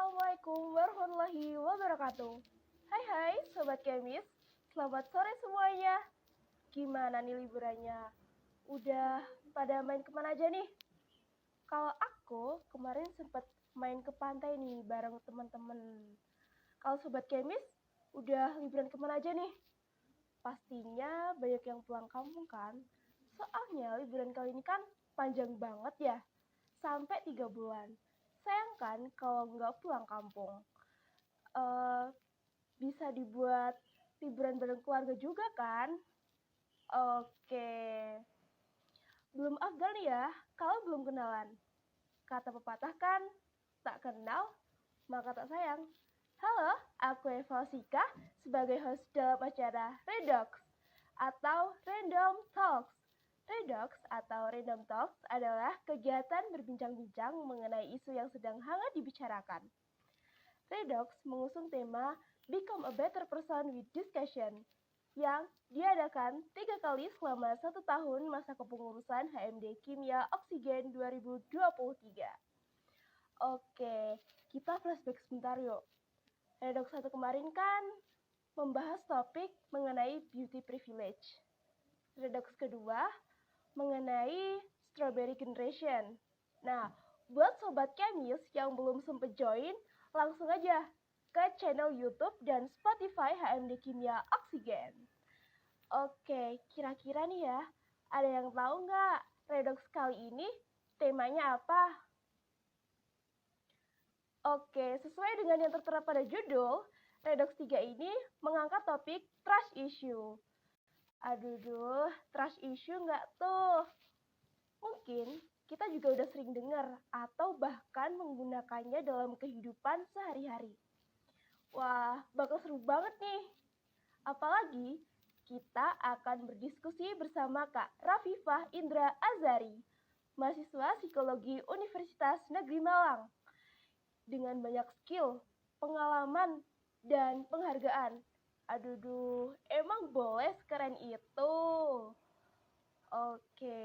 Assalamualaikum warahmatullahi wabarakatuh. Hai Sobat Kemis, selamat sore semuanya. Gimana nih liburannya? Udah pada main kemana aja nih? Kalau aku kemarin sempat main ke pantai nih bareng teman-teman. Kalau Sobat Kemis, udah liburan kemana aja nih? Pastinya banyak yang pulang kampung kan? Soalnya liburan kali ini kan panjang banget ya, sampai 3 bulan. Sayang kan kalau nggak pulang kampung. Eh, Bisa dibuat liburan bareng keluarga juga kan? Oke, belum afdal nih ya kalau belum kenalan. Kata pepatah kan, tak kenal maka tak sayang. Halo, aku Eva Sika sebagai host dalam acara Redox atau Random Talks. Redox atau Random Talks adalah kegiatan berbincang-bincang mengenai isu yang sedang hangat dibicarakan. Redox mengusung tema Become a Better Person with Discussion yang diadakan 3 kali selama 1 tahun masa kepengurusan HMD Kimia Oksigen 2023. Oke, kita flashback sebentar yuk. Redox 1 kemarin kan membahas topik mengenai beauty privilege. Redox kedua mengenai strawberry generation. Nah, buat sobat Kemis yang belum sempat join, langsung aja ke channel YouTube dan Spotify HMD Kimia Oksigen. Oke, kira-kira nih ya, ada yang tahu nggak Redox kali ini temanya apa? Oke, sesuai dengan yang tertera pada judul, Redox 3 ini mengangkat topik trash issue. Aduh, trash issue nggak tuh? Mungkin kita juga udah sering dengar atau bahkan menggunakannya dalam kehidupan sehari-hari. Wah, bakal seru banget nih. Apalagi kita akan berdiskusi bersama Kak Rafifah Indra Azari, mahasiswa psikologi Universitas Negeri Malang. Dengan banyak skill, pengalaman, dan penghargaan. Aduh, emang boleh sekeren itu? Oke.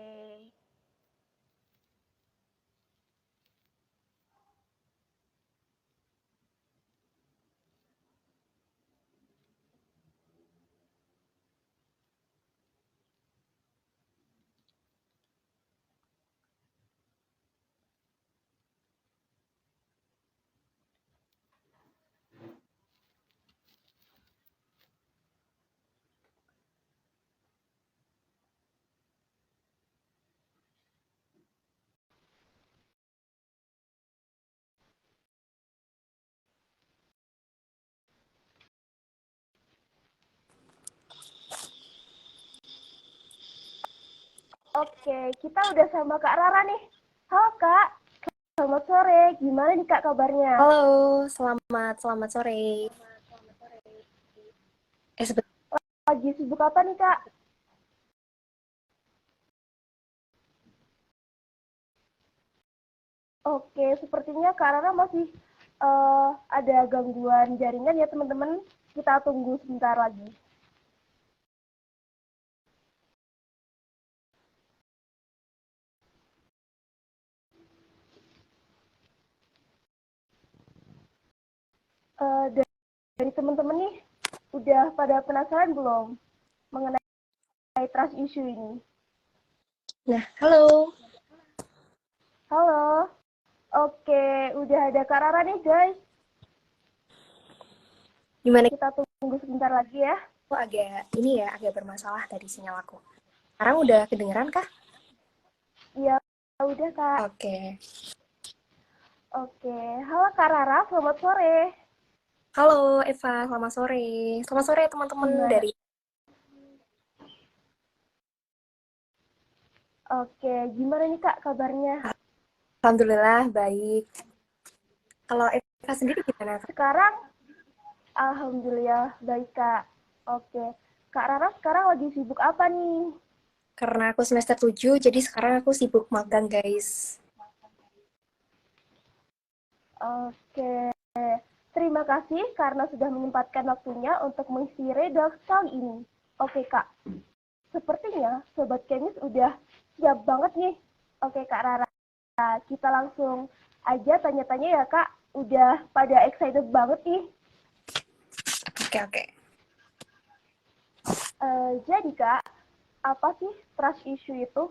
Oke, kita udah sama Kak Rara nih. Halo Kak, selamat sore. Gimana nih Kak kabarnya? Halo, selamat sore. Lagi sibuk apa nih Kak? Oke, sepertinya Kak Rara masih ada gangguan jaringan ya teman-teman. Kita tunggu sebentar lagi. Dari teman-teman nih, udah pada penasaran belum mengenai trust issue ini? Nah, halo. Halo. Oke, udah ada Kak Rara nih guys. Gimana? Kita tunggu sebentar lagi ya. Aku agak bermasalah tadi sinyal aku. Sekarang udah kedengeran kah? Iya, udah Kak. Oke. Oke, halo Kak Rara, selamat sore. Halo Eva, selamat sore. Selamat sore teman-teman dari... Oke, gimana nih Kak kabarnya? Alhamdulillah, baik. Kalau Eva sendiri gimana? Sekarang, Alhamdulillah baik Kak. Oke, Kak Rara sekarang lagi sibuk apa nih? Karena aku semester 7, jadi sekarang aku sibuk magang, guys. Oke, terima kasih karena sudah menyempatkan waktunya untuk mengisi Redox kali ini. Oke Kak, sepertinya Sobat Kemis udah siap banget nih. Oke Kak Rara, kita langsung aja tanya-tanya ya Kak. udah pada excited banget nih. Oke. Jadi Kak, apa sih trust issue itu?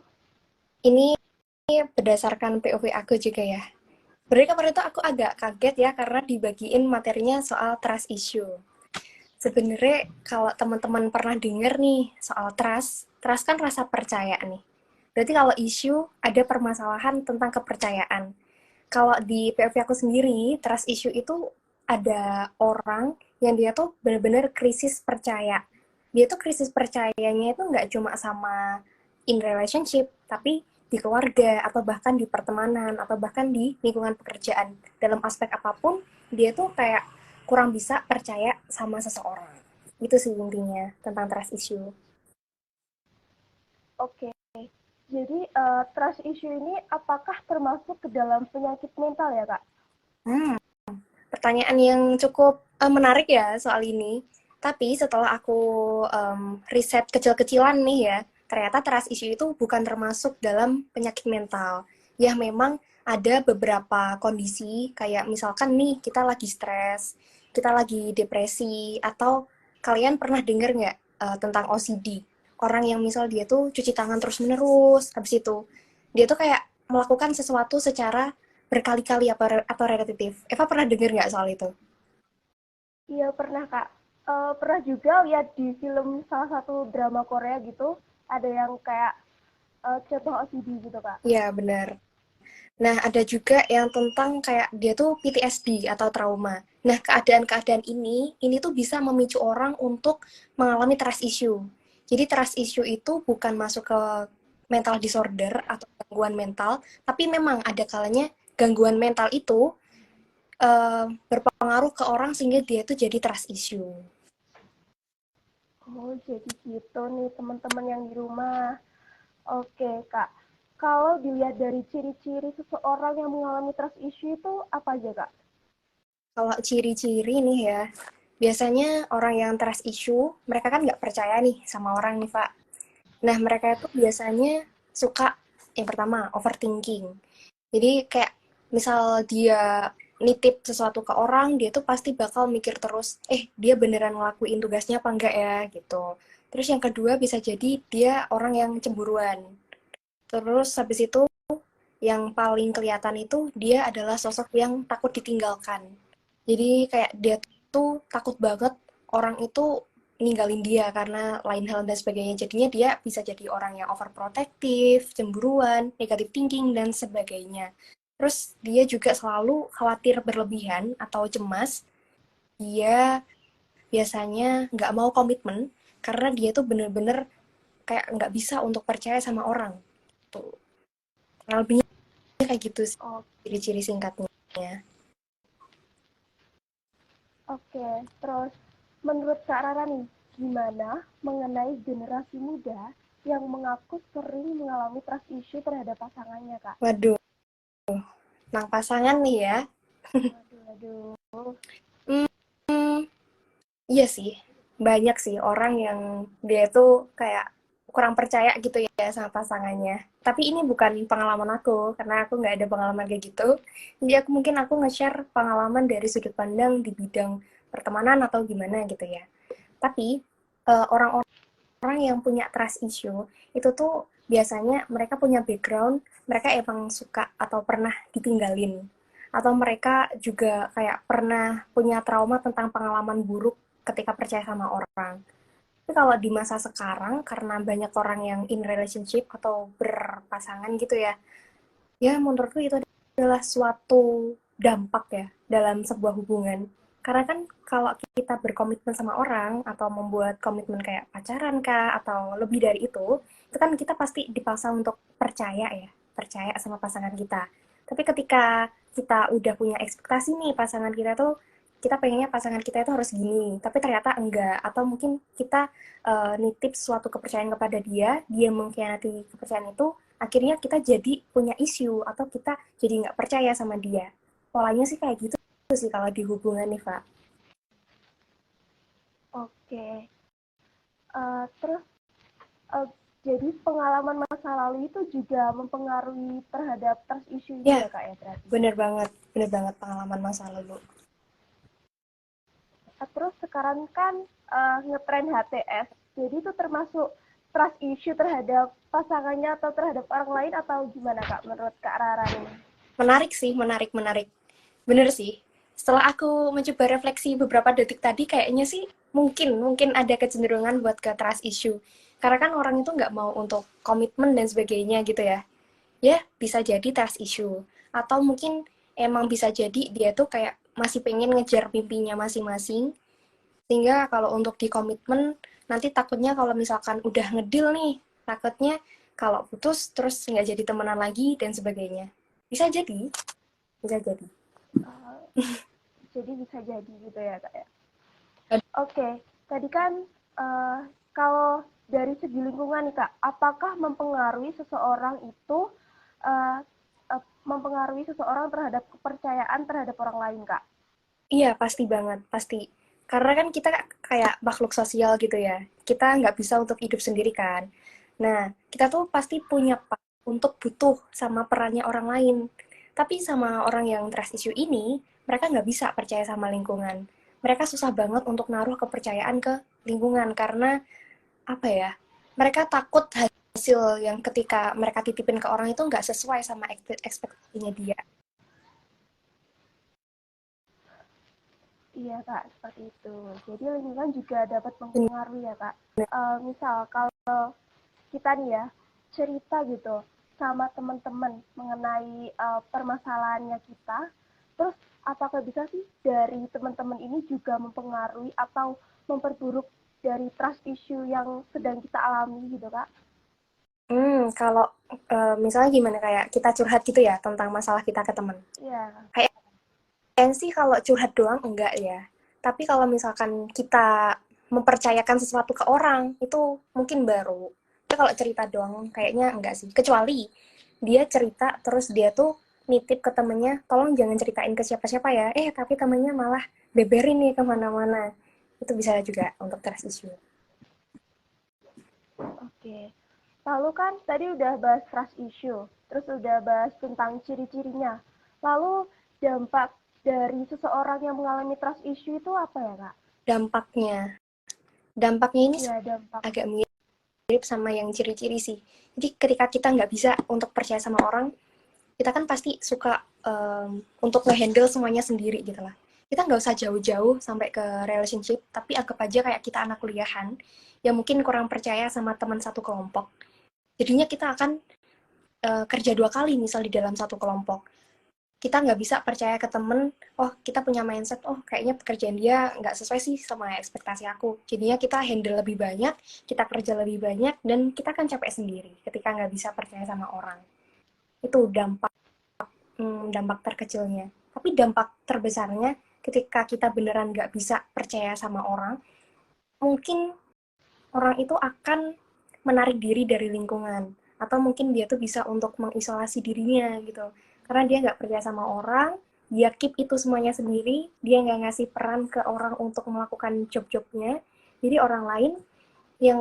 Ini berdasarkan POV aku juga ya. Sebenarnya kemarin itu aku agak kaget ya karena dibagiin materinya soal trust issue. Sebenarnya kalau teman-teman pernah denger nih soal trust kan rasa percaya nih. Berarti kalau issue ada permasalahan tentang kepercayaan. Kalau di POV aku sendiri, trust issue itu ada orang yang dia tuh benar-benar krisis percaya. Dia tuh krisis percayanya itu nggak cuma sama in relationship, tapi di keluarga, atau bahkan di pertemanan, atau bahkan di lingkungan pekerjaan. Dalam aspek apapun, dia tuh kayak kurang bisa percaya sama seseorang. Itu sih intinya tentang trust issue. Oke, jadi trust issue ini apakah termasuk ke dalam penyakit mental ya Kak? Hmm, pertanyaan yang cukup menarik ya soal ini. Tapi setelah aku riset kecil-kecilan nih ya, ternyata trust issue itu bukan termasuk dalam penyakit mental. Ya memang ada beberapa kondisi, kayak misalkan nih kita lagi stres, kita lagi depresi, atau kalian pernah dengar nggak tentang OCD? Orang yang misal dia tuh cuci tangan terus-menerus, habis itu dia tuh kayak melakukan sesuatu secara berkali-kali atau repetitif. Eva pernah dengar nggak soal itu? Iya pernah Kak. Pernah juga lihat di film salah satu drama Korea gitu, ada yang kayak contoh OCD gitu Kak. Iya, benar. Nah, ada juga yang tentang kayak dia tuh PTSD atau trauma. Nah, keadaan-keadaan ini tuh bisa memicu orang untuk mengalami trust issue. Jadi trust issue itu bukan masuk ke mental disorder atau gangguan mental, tapi memang ada kalanya gangguan mental itu berpengaruh ke orang sehingga dia tuh jadi trust issue. Oh, jadi gitu nih teman-teman yang di rumah. Oke, Kak. Kalau dilihat dari ciri-ciri seseorang yang mengalami trust issue itu apa aja, Kak? Kalau ciri-ciri nih ya, biasanya orang yang trust issue, mereka kan nggak percaya nih sama orang nih, Pak. Nah, mereka itu biasanya suka, yang pertama, overthinking. Jadi kayak misal dia nitip sesuatu ke orang, dia tuh pasti bakal mikir terus, dia beneran ngelakuin tugasnya apa enggak ya, gitu. Terus yang kedua bisa jadi dia orang yang cemburuan. Terus habis itu yang paling kelihatan itu dia adalah sosok yang takut ditinggalkan. Jadi kayak dia tuh takut banget orang itu ninggalin dia karena lain hal dan sebagainya. Jadinya dia bisa jadi orang yang overprotective, cemburuan, negative thinking, dan sebagainya. Terus dia juga selalu khawatir berlebihan atau cemas. Dia biasanya nggak mau komitmen karena dia tuh bener-bener kayak nggak bisa untuk percaya sama orang. Tuh. Kurang lebihnya kayak gitu sih Oh, ciri-ciri singkatnya. oke. Terus, menurut Kak Rara nih, gimana mengenai generasi muda yang mengaku sering mengalami trust issue terhadap pasangannya, Kak? Waduh, nah pasangan nih ya. Waduh, waduh. Hmm, iya sih, banyak sih orang yang dia tuh kayak kurang percaya gitu ya sama pasangannya. Tapi ini bukan pengalaman aku, karena aku nggak ada pengalaman kayak gitu. Jadi aku mungkin nge-share pengalaman dari sudut pandang di bidang pertemanan atau gimana gitu ya. Tapi orang-orang yang punya trust issue itu tuh biasanya mereka punya background, mereka emang suka atau pernah ditinggalin. Atau mereka juga kayak pernah punya trauma tentang pengalaman buruk ketika percaya sama orang. Tapi kalau di masa sekarang, karena banyak orang yang in relationship atau berpasangan gitu ya, ya menurutku itu adalah suatu dampak ya dalam sebuah hubungan. Karena kan kalau kita berkomitmen sama orang atau membuat komitmen kayak pacaran kah atau lebih dari itu kan kita pasti dipaksa untuk percaya ya, percaya sama pasangan kita. Tapi ketika kita udah punya ekspektasi nih pasangan kita tuh, kita pengennya pasangan kita itu harus gini, tapi ternyata enggak. Atau mungkin kita nitip suatu kepercayaan kepada dia, dia mengkhianati kepercayaan itu, akhirnya kita jadi punya isu atau kita jadi nggak percaya sama dia. Polanya sih kayak gitu sih kalau di hubungan nih, Pak. Oke. Terus, eh, jadi pengalaman masa lalu itu juga mempengaruhi terhadap trust issue itu Ya, ya, Kak, ya berarti? bener banget. bener banget pengalaman masa lalu. Terus sekarang kan ngetren HTS, jadi itu termasuk trust issue terhadap pasangannya atau terhadap orang lain atau gimana Kak menurut Kak Rara ini? Menarik sih, menarik. Bener sih. Setelah aku mencoba refleksi beberapa detik tadi, kayaknya sih mungkin ada kecenderungan buat ke trust issue. Karena kan orang itu nggak mau untuk komitmen dan sebagainya gitu ya. Ya, bisa jadi trust issue. Atau mungkin emang bisa jadi dia tuh kayak masih pengen ngejar mimpinya masing-masing. Sehingga kalau untuk di komitmen, nanti takutnya kalau misalkan udah ngedil nih, takutnya kalau putus terus nggak jadi temenan lagi dan sebagainya. Bisa jadi, bisa jadi. Uh, jadi bisa jadi gitu ya Kak ya. Oke, tadi kan uh, kalau dari segi lingkungan nih Kak, apakah mempengaruhi seseorang itu uh, mempengaruhi seseorang terhadap kepercayaan terhadap orang lain Kak? Iya, pasti banget, pasti. Karena kan kita kayak makhluk sosial gitu ya. Kita nggak bisa untuk hidup sendiri kan. Nah, kita tuh pasti punya untuk butuh sama perannya orang lain. Tapi sama orang yang trust issue ini, mereka nggak bisa percaya sama lingkungan. Mereka susah banget untuk naruh kepercayaan ke lingkungan karena apa ya? Mereka takut hasil yang ketika mereka titipin ke orang itu nggak sesuai sama ekspektasinya dia. Iya Kak, seperti itu. Jadi lingkungan juga dapat mempengaruhi ya Kak. Misal kalau kita nih ya cerita gitu sama teman-teman mengenai permasalahannya kita, terus apakah bisa sih dari teman-teman ini juga mempengaruhi atau memperburuk dari trust issue yang sedang kita alami gitu Kak? Kalau misalnya gimana kayak kita curhat gitu ya tentang masalah kita ke teman. Iya. Kayaknya sih kalau curhat doang enggak ya. Tapi kalau misalkan kita mempercayakan sesuatu ke orang itu mungkin baru. Tapi kalau cerita doang kayaknya enggak sih. Kecuali dia cerita terus dia tuh nitip ke temennya, tolong jangan ceritain ke siapa-siapa ya. Tapi temennya malah beberin nih kemana-mana. Itu bisa juga untuk trust issue. Oke. Lalu kan tadi udah bahas trust issue, terus udah bahas tentang ciri-cirinya. Lalu dampak dari seseorang yang mengalami trust issue itu apa ya, Kak? Dampaknya. Dampaknya ini Iya, dampak. agak mirip sama yang ciri-ciri sih. Jadi ketika kita nggak bisa untuk percaya sama orang, kita kan pasti suka untuk nge-handle semuanya sendiri gitu lah. Kita nggak usah jauh-jauh sampai ke relationship, tapi anggap aja kayak kita anak kuliahan yang mungkin kurang percaya sama teman satu kelompok. Jadinya kita akan kerja 2 kali misal di dalam satu kelompok. Kita nggak bisa percaya ke temen, oh kita punya mindset, oh kayaknya pekerjaan dia nggak sesuai sih sama ekspektasi aku. Jadinya kita handle lebih banyak, kita kerja lebih banyak, dan kita kan capek sendiri ketika nggak bisa percaya sama orang. Itu dampak terkecilnya. Tapi dampak terbesarnya ketika kita beneran nggak bisa percaya sama orang, mungkin orang itu akan menarik diri dari lingkungan. Atau mungkin dia tuh bisa untuk mengisolasi dirinya gitu. Karena dia nggak percaya sama orang, dia keep itu semuanya sendiri, dia nggak ngasih peran ke orang untuk melakukan job-jobnya. Jadi orang lain yang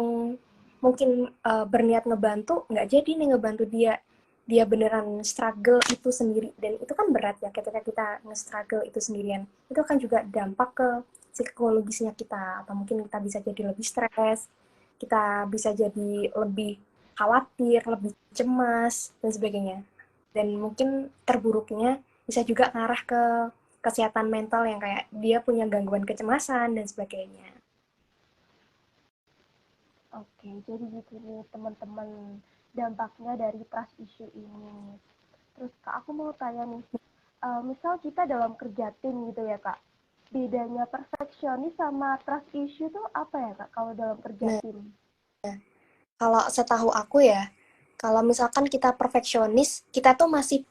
mungkin berniat ngebantu nggak jadi nih ngebantu dia beneran struggle itu sendiri, dan itu kan berat ya ketika kita nge-struggle itu sendirian. Itu kan juga dampak ke psikologisnya kita, atau mungkin kita bisa jadi lebih stres, kita bisa jadi lebih khawatir, lebih cemas dan sebagainya. Dan mungkin terburuknya bisa juga ngarah ke kesehatan mental yang kayak dia punya gangguan kecemasan dan sebagainya. Oke, jadi gitu nih teman-teman dampaknya dari trust issue ini. Terus Kak, aku mau tanya nih, misal kita dalam kerja tim gitu ya Kak, bedanya perfeksionis sama trust issue tuh apa ya Kak kalau dalam kerja Nah, tim? kalau setahu aku ya, kalau misalkan kita perfeksionis, kita tuh masih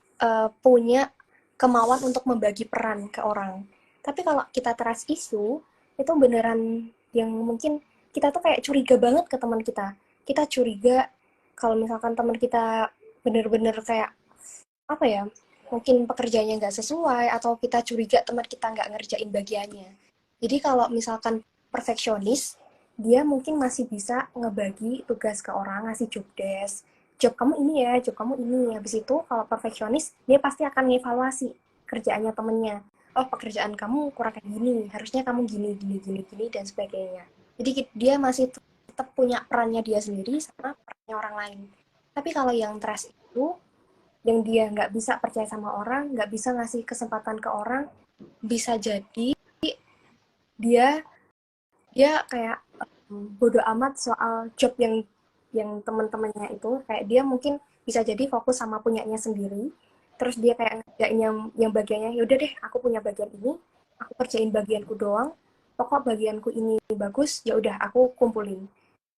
punya kemauan untuk membagi peran ke orang. Tapi kalau kita trust issue, itu beneran yang mungkin kita tuh kayak curiga banget ke teman kita. Kita curiga kalau misalkan teman kita bener-bener kayak apa ya, mungkin pekerjaannya nggak sesuai, atau kita curiga teman kita nggak ngerjain bagiannya. Jadi kalau misalkan perfeksionis, dia mungkin masih bisa ngebagi tugas ke orang, ngasih job desk, job kamu ini ya, job kamu ini. Habis itu kalau perfeksionis, dia pasti akan ngevaluasi kerjaannya temennya. Oh, pekerjaan kamu kurang kayak gini, harusnya kamu gini, gini, gini, gini, dan sebagainya. Jadi dia masih tetap punya perannya dia sendiri sama perannya orang lain. Tapi kalau yang trust itu, yang dia nggak bisa percaya sama orang, nggak bisa ngasih kesempatan ke orang, bisa jadi dia dia kayak bodo amat soal job yang teman-temannya itu, kayak dia mungkin bisa jadi fokus sama punyanya sendiri, terus dia kayak ngerjain yang bagiannya, yaudah deh aku punya bagian ini, aku kerjain bagianku doang, pokok bagianku ini bagus, ya udah aku kumpulin.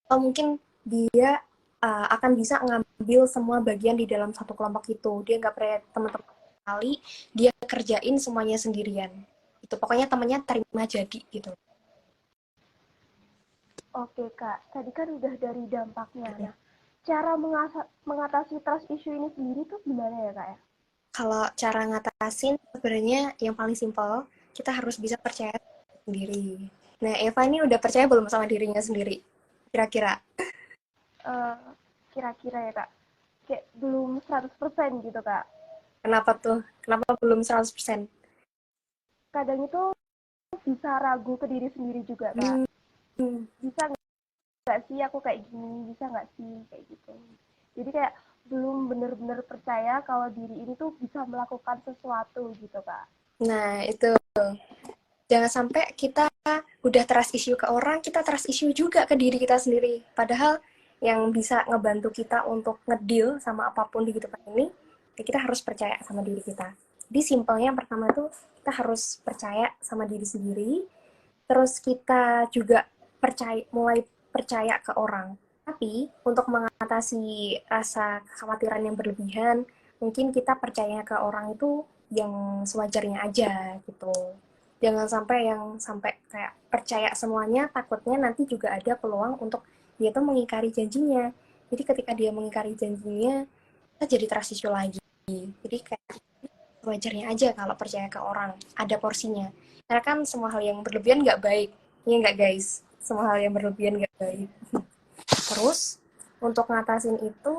Atau mungkin dia akan bisa ngambil semua bagian di dalam satu kelompok itu, dia nggak percaya teman-teman kali, dia kerjain semuanya sendirian, itu pokoknya temannya terima jadi gitu. Oke Kak, tadi kan udah dari dampaknya. Nah, cara mengatasi trust issue ini sendiri tuh gimana ya Kak ya? Kalau cara ngatasin sebenarnya yang paling simpel, kita harus bisa percaya sendiri. Nah, Eva ini udah percaya belum sama dirinya sendiri? Kira-kira. Eh, Kira-kira ya Kak, kayak belum 100% gitu Kak. Kenapa tuh? Kenapa belum 100%? Kadang itu bisa ragu ke diri sendiri juga Kak. Hmm, Bisa nggak sih aku kayak gini, bisa nggak sih kayak gitu. Jadi kayak belum bener-bener percaya kalau diri ini tuh bisa melakukan sesuatu gitu Kak. nah, itu. Jangan sampai kita udah trust issue ke orang, kita trust issue juga ke diri kita sendiri. Padahal yang bisa ngebantu kita untuk ngedeal sama apapun di kehidupan ini, ya kita harus percaya sama diri kita. Jadi simpelnya yang pertama tuh kita harus percaya sama diri sendiri, terus kita juga mulai percaya ke orang. Tapi untuk mengatasi rasa kekhawatiran yang berlebihan, mungkin kita percaya ke orang itu yang sewajarnya aja gitu. Jangan sampai yang sampai kayak percaya semuanya, takutnya nanti juga ada peluang untuk dia tuh mengingkari janjinya. Jadi ketika dia mengingkari janjinya, kita jadi trust issue lagi. Jadi kayak wajarnya aja kalau percaya ke orang, ada porsinya. Karena kan semua hal yang berlebihan nggak baik, ya nggak guys? Semua hal yang berlebihan nggak baik. Terus, untuk ngatasin itu,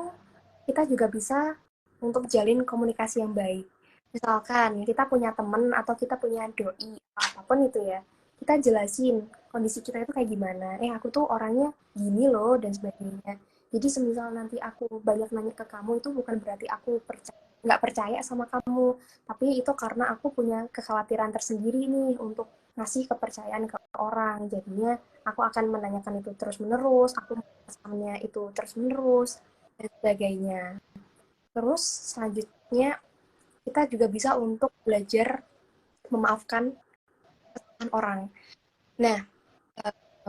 kita juga bisa untuk jalin komunikasi yang baik. Misalkan kita punya temen atau kita punya doi, apapun itu ya, kita jelasin kondisi kita itu kayak gimana. Aku tuh orangnya gini loh, dan sebagainya. Jadi semisal nanti aku banyak nanya ke kamu, itu bukan berarti aku nggak percaya sama kamu, tapi itu karena aku punya kekhawatiran tersendiri nih untuk ngasih kepercayaan ke orang. Jadinya aku akan menanyakan itu terus-menerus, aku merasakannya itu terus-menerus, dan sebagainya. Terus selanjutnya kita juga bisa untuk belajar memaafkan kesalahan orang. Nah,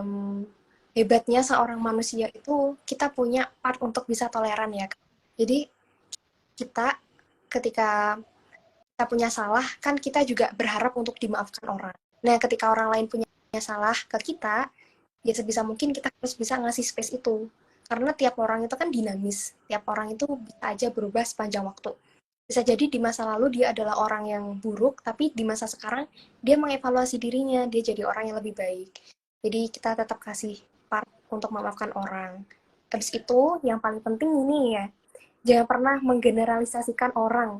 um, hebatnya seorang manusia itu kita punya part untuk bisa toleran ya. Jadi kita ketika kita punya salah, kan kita juga berharap untuk dimaafkan orang. Nah, ketika orang lain punya salah ke kita, ya sebisa mungkin kita harus bisa ngasih space itu. Karena tiap orang itu kan dinamis, tiap orang itu bisa aja berubah sepanjang waktu. Bisa jadi di masa lalu dia adalah orang yang buruk, tapi di masa sekarang dia mengevaluasi dirinya, dia jadi orang yang lebih baik. Jadi kita tetap kasih part untuk memaafkan orang. Habis itu, yang paling penting ini ya, jangan pernah menggeneralisasikan orang.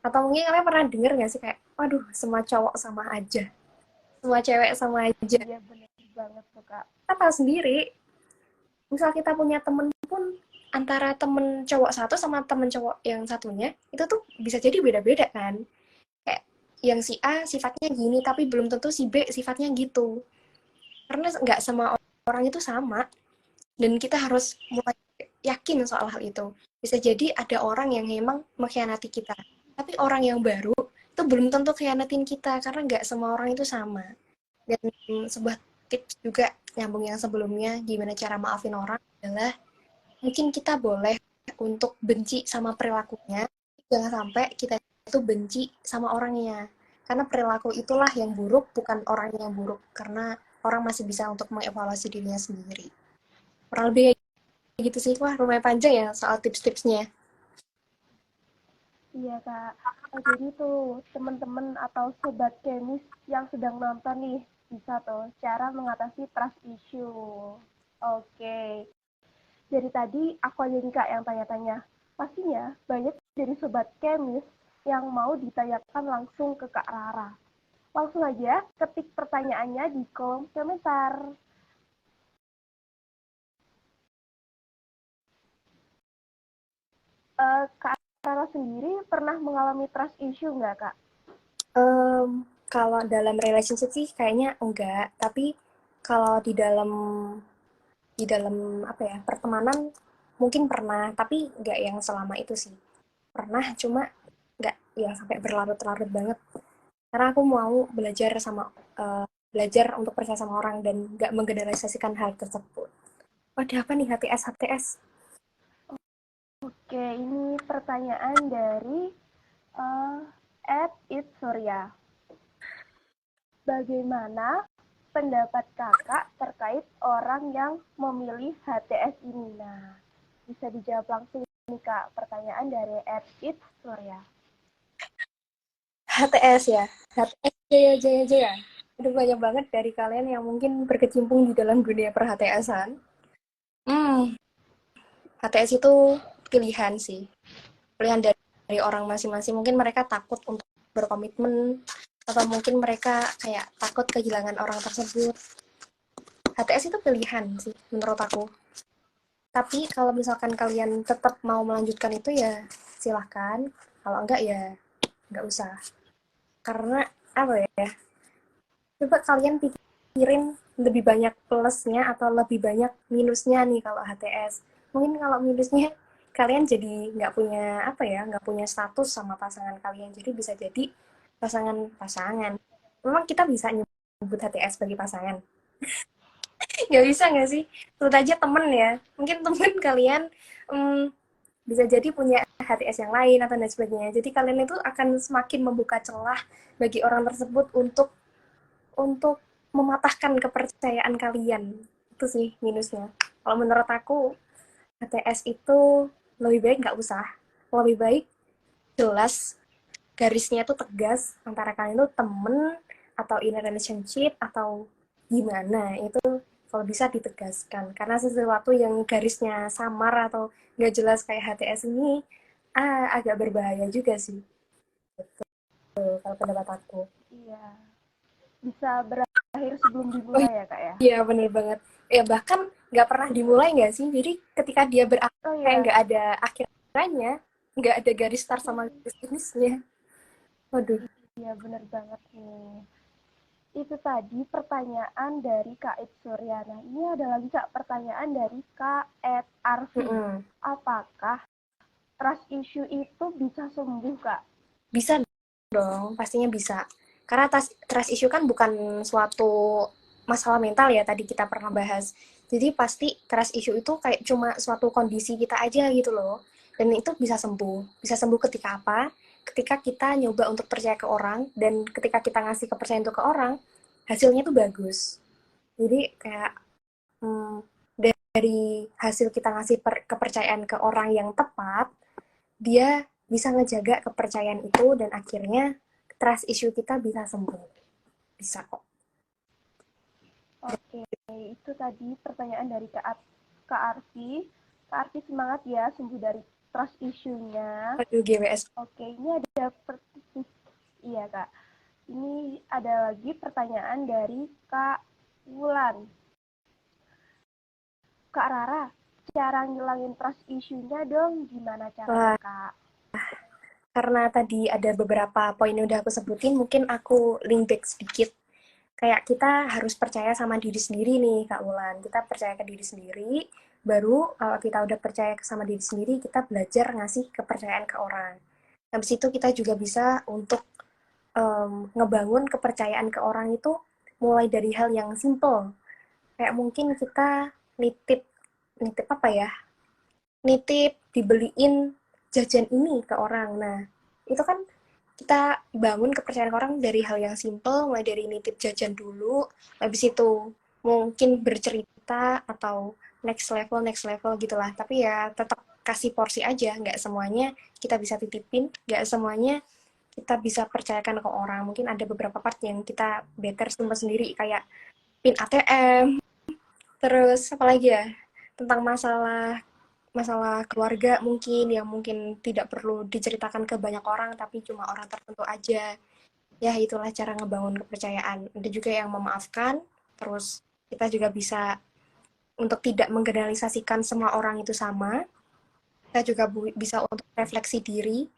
Atau mungkin kalian pernah denger nggak sih kayak, waduh, semua cowok sama aja, semua cewek sama aja. Iya bener banget tuh Kak. Kita tahu sendiri, misal kita punya temen pun, antara temen cowok satu sama temen cowok yang satunya, itu tuh bisa jadi beda-beda kan. Kayak yang si A sifatnya gini, tapi belum tentu si B sifatnya gitu. Karena nggak semua orang itu sama, dan kita harus mulai yakin soal hal itu. Bisa jadi ada orang yang memang mengkhianati kita, tapi orang yang baru itu belum tentu khianatin kita, karena nggak semua orang itu sama. Dan sebuah tips juga nyambung yang sebelumnya, gimana cara maafin orang adalah mungkin kita boleh untuk benci sama perilakunya, jangan sampai kita itu benci sama orangnya. Karena perilaku itulah yang buruk, bukan orang yang buruk. Karena orang masih bisa untuk mengevaluasi dirinya sendiri. Kurang lebih kayak gitu sih. Wah, lumayan panjang ya soal tips-tipsnya. Iya Kak. Jadi tuh teman-teman atau sobat kemis yang sedang nonton nih bisa tuh cara mengatasi trust issue. Oke. Dari tadi aku aja nih Kak yang tanya-tanya. Pastinya banyak dari sobat kemis yang mau ditanyakan langsung ke Kak Rara. Langsung aja ketik pertanyaannya di kolom komentar. Kak Rara sendiri pernah mengalami trust issue nggak, Kak? Kalau dalam relationship sih kayaknya enggak, tapi kalau di dalam apa ya, pertemanan mungkin pernah, tapi enggak yang selama itu sih. Pernah, cuma enggak yang sampai berlarut-larut banget. Karena aku mau belajar untuk percaya sama orang dan enggak menggeneralisasikan hal tersebut. Waduh, apa nih HTS HTS? Oke, ini pertanyaan dari uh, Surya. Bagaimana pendapat kakak terkait orang yang memilih HTS ini? Nah, bisa dijawab langsung nih kak, pertanyaan dari Surya. HTS ya, HTS Jaya Jaya Jaya. Udah banyak banget dari kalian yang mungkin berkecimpung di dalam dunia per HTS-an. HTS itu pilihan sih, pilihan dari orang masing-masing. Mungkin mereka takut untuk berkomitmen, atau mungkin mereka kayak takut kehilangan orang tersebut. HTS itu pilihan sih menurut aku. Tapi kalau misalkan kalian tetap mau melanjutkan itu ya silahkan. Kalau enggak ya enggak usah. Karena apa ya? Coba kalian pikirin lebih banyak plusnya atau lebih banyak minusnya nih kalau HTS. Mungkin kalau minusnya kalian jadi nggak punya apa ya, nggak punya status sama pasangan kalian. Jadi bisa jadi pasangan-pasangan. Memang kita bisa nyebut HTS sebagai pasangan. Nggak bisa nggak sih? Sebut aja temen ya. Mungkin temen kalian bisa jadi punya HTS yang lain atau dan sebagainya. Jadi kalian itu akan semakin membuka celah bagi orang tersebut untuk mematahkan kepercayaan kalian. Itu sih minusnya. Kalau menurut aku, HTS itu lebih baik nggak usah. Lebih baik jelas garisnya tuh tegas antara kalian tuh temen atau in a relationship atau gimana. Itu kalau bisa ditegaskan. Karena sesuatu yang garisnya samar atau nggak jelas kayak HTS ini agak berbahaya juga sih. Betul, kalau pendapat aku. Iya, bisa berakhir sebelum Oh dimulai ya kak ya? iya, bener banget. Ya bahkan nggak pernah dimulai nggak sih? Jadi ketika dia berakhir Oh kayak iya, nggak ada akhirnya, nggak ada garis start sama garis finishnya. Waduh. iya bener banget nih. Itu tadi pertanyaan dari Kak Ed Suryana. Ini ada lagi Kak pertanyaan dari Kak Ed Arfi. Mm-mm. Apakah trust issue itu bisa sembuh Kak? Bisa dong, pastinya bisa. Karena trust issue kan bukan suatu masalah mental ya, tadi kita pernah bahas. Jadi pasti trust issue itu kayak cuma suatu kondisi kita aja gitu loh. Dan itu bisa sembuh. Bisa sembuh ketika apa? Ketika kita nyoba untuk percaya ke orang, dan ketika kita ngasih kepercayaan itu ke orang, hasilnya tuh bagus. Jadi kayak hmm, dari hasil kita ngasih kepercayaan ke orang yang tepat, dia bisa ngejaga kepercayaan itu dan akhirnya trust issue kita bisa sembuh. Bisa kok. Oke, itu tadi pertanyaan dari Kak Arfi. Kak Arfi semangat ya sembuh dari trust issue-nya. Aduh, GWS. Oke, ini ada iya Kak. Ini ada lagi pertanyaan dari Kak Wulan. Kak Rara, cara ngilangin trust issue-nya dong, gimana caranya Wah, Kak? karena tadi ada beberapa poin yang udah aku sebutin, mungkin aku link back sedikit. Kayak kita harus percaya sama diri sendiri nih, Kak Wulan. Kita percaya ke diri sendiri, baru kalau kita udah percaya sama diri sendiri, kita belajar ngasih kepercayaan ke orang. Habis itu kita juga bisa untuk ngebangun kepercayaan ke orang itu mulai dari hal yang simple. Kayak mungkin kita nitip nitip apa ya? Nitip dibeliin jajan ini ke orang. Nah, itu kan kita bangun kepercayaan ke orang dari hal yang simple, mulai dari nitip jajan dulu, habis itu mungkin bercerita atau next level gitulah. Tapi ya tetap kasih porsi aja, nggak semuanya kita bisa titipin, nggak semuanya kita bisa percayakan ke orang. Mungkin ada beberapa part yang kita better simpan sendiri, kayak pin ATM, terus apa lagi ya, tentang masalah masalah keluarga mungkin yang mungkin tidak perlu diceritakan ke banyak orang tapi cuma orang tertentu aja. Ya itulah cara ngebangun kepercayaan. Ada juga yang memaafkan, terus kita juga bisa untuk tidak menggeneralisasikan semua orang itu sama. Kita juga bisa untuk refleksi diri.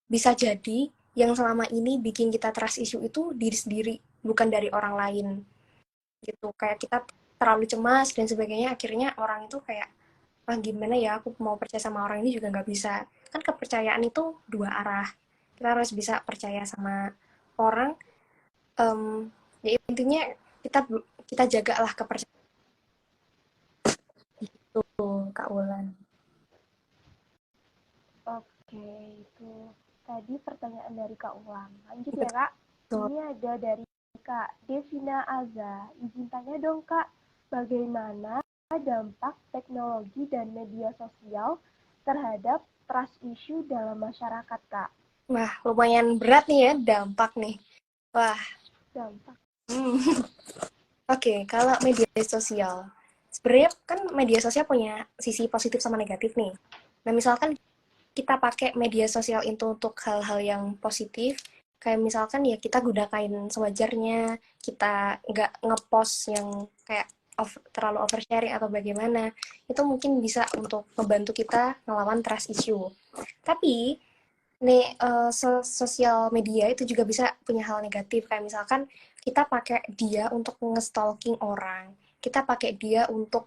Bisa jadi yang selama ini bikin kita trust issue itu diri sendiri, bukan dari orang lain. Gitu. Kayak kita terlalu cemas dan sebagainya, akhirnya orang itu kayak, ah gimana ya aku mau percaya sama orang ini juga nggak bisa. Kan kepercayaan itu dua arah. Kita harus bisa percaya sama orang, ya intinya kita kita jagalah kepercayaan itu, Kak Wulan. Oke, itu tadi pertanyaan dari Kak Ulang. Lanjut ya Kak. Betul. Ini ada dari Kak Devina Aza. Izin tanya dong Kak, bagaimana dampak teknologi dan media sosial terhadap trust issue dalam masyarakat Kak? Wah, lumayan berat nih ya dampak nih. Wah, Dampak. Oke, kalau media sosial. Sebenarnya kan media sosial punya sisi positif sama negatif nih. Nah, misalkan kita pakai media sosial itu untuk hal-hal yang positif, kayak misalkan ya kita gunakan sewajarnya, kita nggak ngepost yang kayak terlalu oversharing atau bagaimana, itu mungkin bisa untuk membantu kita ngelawan trust issue. Tapi nih sosial media itu juga bisa punya hal negatif, kayak misalkan kita pakai dia untuk nge-stalking orang, kita pakai dia untuk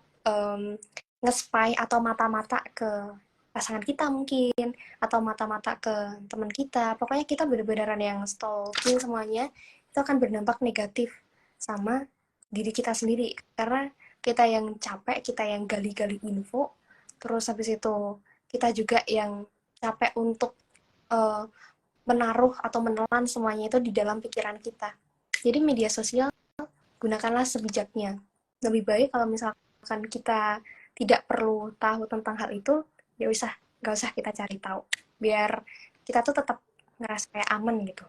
nge-spy atau mata-mata ke pasangan kita mungkin, atau mata-mata ke teman kita. Pokoknya kita bener-beneran yang stalking semuanya, itu akan berdampak negatif sama diri kita sendiri. Karena kita yang capek, kita yang gali-gali info, terus habis itu kita juga yang capek untuk uh, menaruh atau menelan semuanya itu di dalam pikiran kita. Jadi media sosial gunakanlah sebijaknya. Lebih baik kalau misalkan kita tidak perlu tahu tentang hal itu, ya usah, nggak usah kita cari tahu. Biar kita tuh tetap ngerasa kayak aman gitu.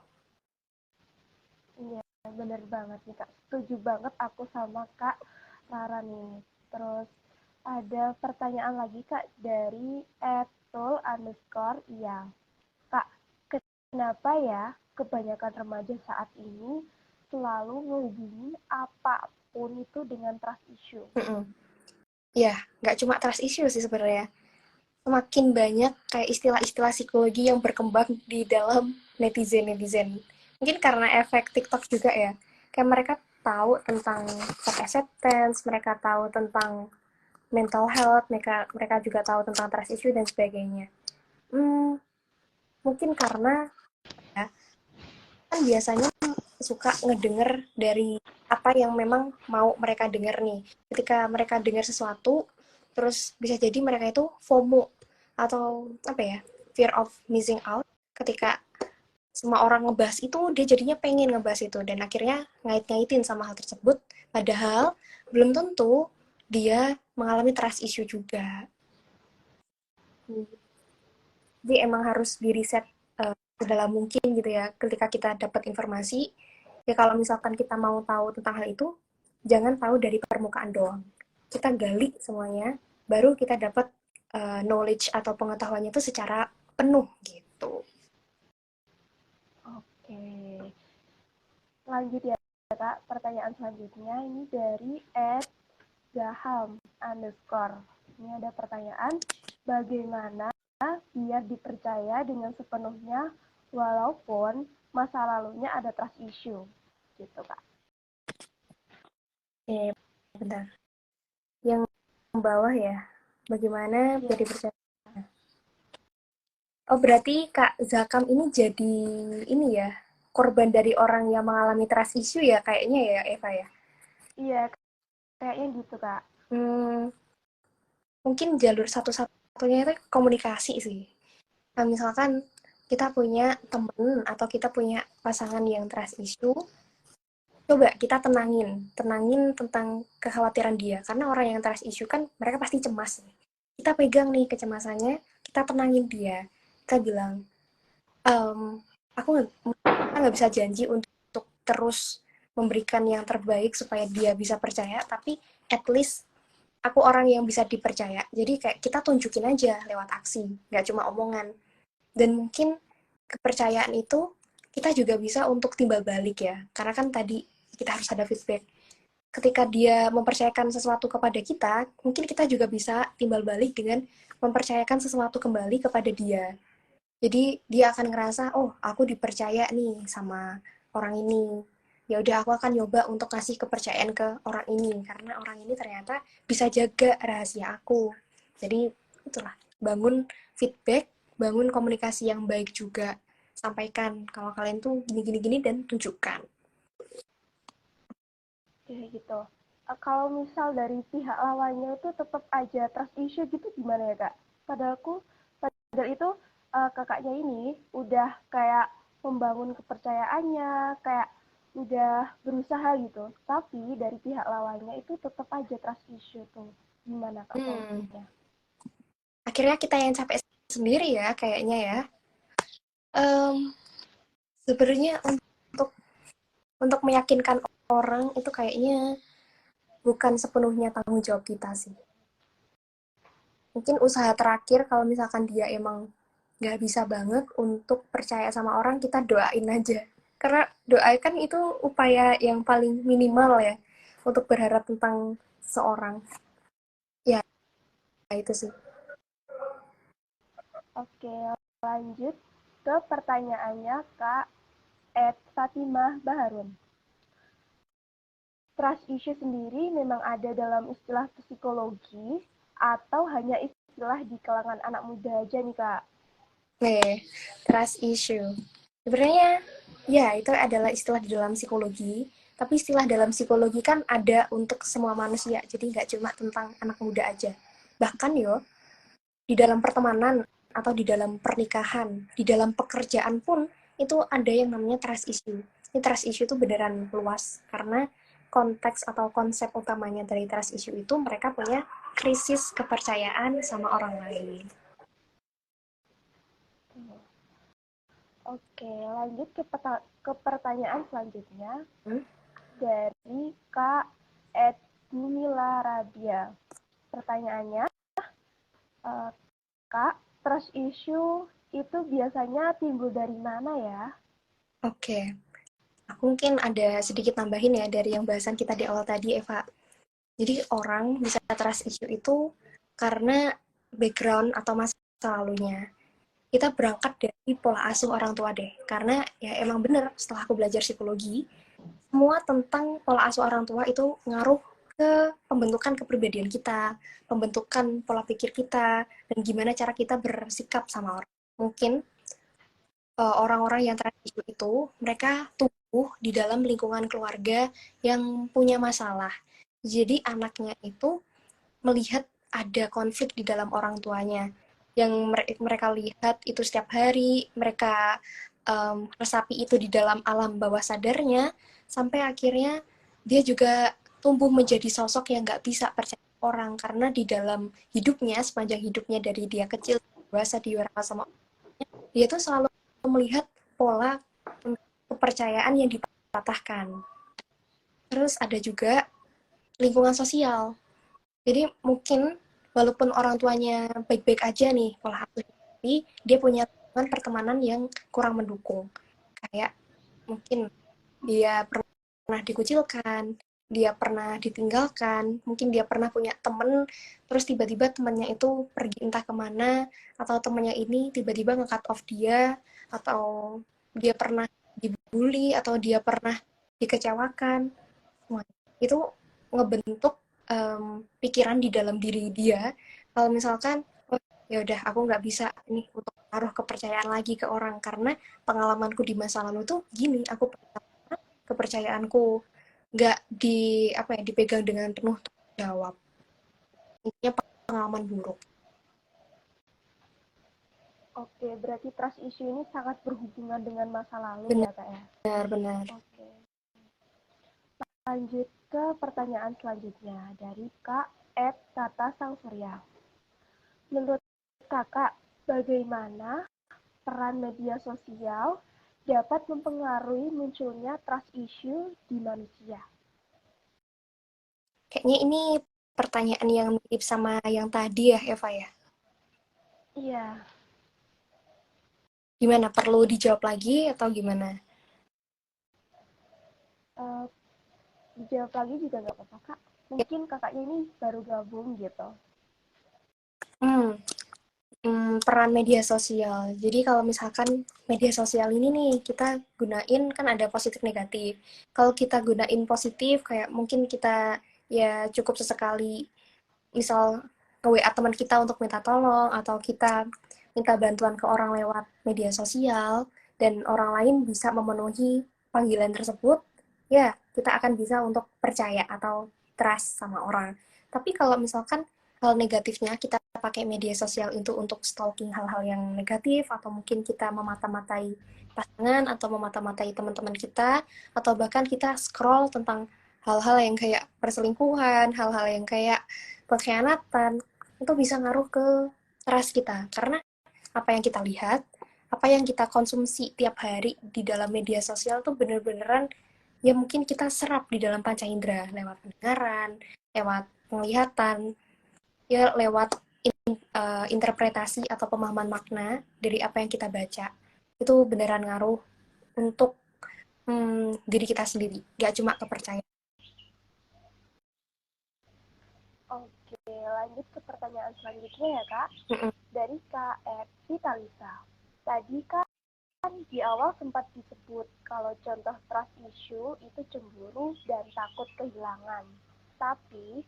Iya, bener banget nih Kak. Setuju banget aku sama Kak Rara nih. Terus ada pertanyaan lagi Kak dari @tul_. Iya. Kak, kenapa ya kebanyakan remaja saat ini selalu ngehubungin apapun itu dengan trust issue? Ya, nggak cuma trust issue sih sebenarnya. Semakin banyak kayak istilah-istilah psikologi yang berkembang di dalam netizen-netizen. Mungkin karena efek TikTok juga ya. Kayak mereka tahu tentang self acceptance, mereka tahu tentang mental health, mereka mereka juga tahu tentang trust issue dan sebagainya. Mungkin karena ya, kan biasanya suka ngedenger dari apa yang memang mau mereka denger nih. Ketika mereka dengar sesuatu, terus bisa jadi mereka itu FOMO atau apa ya, fear of missing out. Ketika semua orang ngebahas itu, dia jadinya pengen ngebahas itu dan akhirnya ngait-ngaitin sama hal tersebut. Padahal belum tentu dia mengalami trust issue juga. Jadi emang harus di riset sedalam mungkin gitu ya. Ketika kita dapat informasi, ya kalau misalkan kita mau tahu tentang hal itu, jangan tahu dari permukaan doang. Kita gali semuanya, baru kita dapat knowledge atau pengetahuannya itu secara penuh gitu. Oke, lanjut ya Kak. Pertanyaan selanjutnya ini dari @gaham_. Ini ada pertanyaan, bagaimana biar dipercaya dengan sepenuhnya walaupun masa lalunya ada trust issue? Gitu Kak. Bentar. Yang bawah ya, bagaimana biar Ya, dipercaya? Oh, berarti Kak Zakam ini jadi ini ya, korban dari orang yang mengalami trust issue ya kayaknya ya Eva ya. iya kayaknya gitu Kak. Hmm, mungkin jalur satu-satunya itu komunikasi sih. Nah, misalkan kita punya temen atau kita punya pasangan yang trust issue, coba kita tenangin tentang kekhawatiran dia. Karena orang yang trust issue kan mereka pasti cemas. Kita pegang nih kecemasannya, kita tenangin dia. Kita bilang, "Em, aku nggak bisa janji untuk terus memberikan yang terbaik supaya dia bisa percaya, tapi at least aku orang yang bisa dipercaya. Jadi kayak kita tunjukin aja lewat aksi, nggak cuma omongan. Dan mungkin kepercayaan itu kita juga bisa untuk timbal balik ya. Karena kan tadi kita harus ada feedback. Ketika dia mempercayakan sesuatu kepada kita, mungkin kita juga bisa timbal balik dengan mempercayakan sesuatu kembali kepada dia. Jadi dia akan ngerasa, oh aku dipercaya nih sama orang ini. Ya udah aku akan nyoba untuk kasih kepercayaan ke orang ini karena orang ini ternyata bisa jaga rahasia aku. Jadi itulah, bangun feedback, bangun komunikasi yang baik juga. Sampaikan kalau kalian tuh gini-gini-gini dan tunjukkan. Kayak gitu. Kalau misal dari pihak lawannya itu tetap aja trust issue gitu gimana ya kak? Padahal itu kakaknya ini udah kayak membangun kepercayaannya, kayak udah berusaha gitu. Tapi dari pihak lawannya itu tetap aja trust issue tuh. Gimana kak Hmm, solusinya? akhirnya kita yang capek sendiri ya kayaknya ya. Em, Sebenarnya untuk meyakinkan orang itu kayaknya bukan sepenuhnya tanggung jawab kita sih. Mungkin usaha terakhir kalau misalkan dia emang nggak bisa banget untuk percaya sama orang, kita doain aja. Karena doa kan itu upaya yang paling minimal ya untuk berharap tentang seorang. Ya, itu sih. Oke, lanjut ke pertanyaannya kak Ed Fatimah Baharun. Trust issue sendiri memang ada dalam istilah psikologi atau hanya istilah di kalangan anak muda aja nih kak? Nih, trust issue. Sebenarnya, ya itu adalah istilah di dalam psikologi. Tapi istilah dalam psikologi kan ada untuk semua manusia. Jadi nggak cuma tentang anak muda aja. Bahkan yo, di dalam pertemanan atau di dalam pernikahan, di dalam pekerjaan pun itu ada yang namanya trust issue. Ini trust issue itu beneran luas karena konteks atau konsep utamanya dari trust issue itu mereka punya krisis kepercayaan sama orang lain. Oke, lanjut ke pertanyaan selanjutnya Hmm? dari Kak Ed Gumila Rabia. Pertanyaannya, eh, Kak, trust issue itu biasanya timbul dari mana ya? Oke, aku mungkin ada sedikit nambahin ya dari yang bahasan kita di awal tadi, Eva. Jadi orang bisa trust issue itu karena background atau masa lalunya. Kita berangkat dari pola asuh orang tua deh. Karena ya emang bener setelah aku belajar psikologi, semua tentang pola asuh orang tua itu ngaruh ke pembentukan kepribadian kita, pembentukan pola pikir kita, dan gimana cara kita bersikap sama orang. Mungkin orang-orang yang trust issue itu mereka tumbuh di dalam lingkungan keluarga yang punya masalah. Jadi anaknya itu melihat ada konflik di dalam orang tuanya yang mereka lihat itu setiap hari, mereka resapi itu di dalam alam bawah sadarnya, sampai akhirnya dia juga tumbuh menjadi sosok yang nggak bisa percaya orang karena di dalam hidupnya, sepanjang hidupnya dari dia kecil dewasa diwarisi sama orangnya, dia tuh selalu melihat pola kepercayaan yang dipatahkan. Terus ada juga lingkungan sosial. Jadi mungkin walaupun orang tuanya baik-baik aja nih pola asuh, tapi dia punya lingkungan pertemanan yang kurang mendukung. Kayak mungkin dia pernah dikucilkan, dia pernah ditinggalkan, mungkin dia pernah punya temen, terus tiba-tiba temannya itu pergi entah kemana, atau temannya ini tiba-tiba nge-cut off dia, atau dia pernah dibully, atau dia pernah dikecewakan. Wah, itu ngebentuk pikiran di dalam diri dia kalau misalkan oh, ya udah aku nggak bisa nih untuk taruh kepercayaan lagi ke orang karena pengalamanku di masa lalu tuh gini, aku kepercayaanku nggak apa ya dipegang dengan penuh tanggung jawab, intinya pengalaman buruk. Oke, berarti trust issue ini sangat berhubungan dengan masa lalu ya kak ya? Benar-benar. Oke, lanjut ke pertanyaan selanjutnya dari Kak Ed Tata Sang Surya. Menurut kakak, bagaimana peran media sosial dapat mempengaruhi munculnya trust issue di manusia? Kayaknya ini pertanyaan yang mirip sama yang tadi ya, Eva ya. Iya, Gimana? Perlu dijawab lagi atau gimana? eh, dijawab lagi juga nggak apa-apa, Kak. Mungkin kakaknya ini baru gabung gitu. Hmm, peran media sosial. Jadi kalau misalkan media sosial ini nih kita gunain kan ada positif negatif. Kalau kita gunain positif kayak mungkin kita ya cukup sesekali misal nge-WA teman kita untuk minta tolong atau kita minta bantuan ke orang lewat media sosial dan orang lain bisa memenuhi panggilan tersebut, ya kita akan bisa untuk percaya atau trust sama orang. Tapi kalau misalkan hal negatifnya kita pakai media sosial itu untuk stalking hal-hal yang negatif atau mungkin kita memata-matai pasangan atau memata-matai teman-teman kita atau bahkan kita scroll tentang hal-hal yang kayak perselingkuhan, hal-hal yang kayak pengkhianatan, itu bisa ngaruh ke trust kita. Karena apa yang kita lihat, apa yang kita konsumsi tiap hari di dalam media sosial tuh bener-beneran ya mungkin kita serap di dalam panca indera lewat pendengaran, lewat penglihatan, ya lewat interpretasi atau pemahaman makna dari apa yang kita baca. Itu beneran ngaruh untuk diri kita sendiri, gak cuma kepercayaan. Oke, lanjut ke pertanyaan selanjutnya ya, Kak. Mm-mm. Dari Kak Vitalisa. Tadi kan di awal sempat disebut kalau contoh trust issue itu cemburu dan takut kehilangan. Tapi,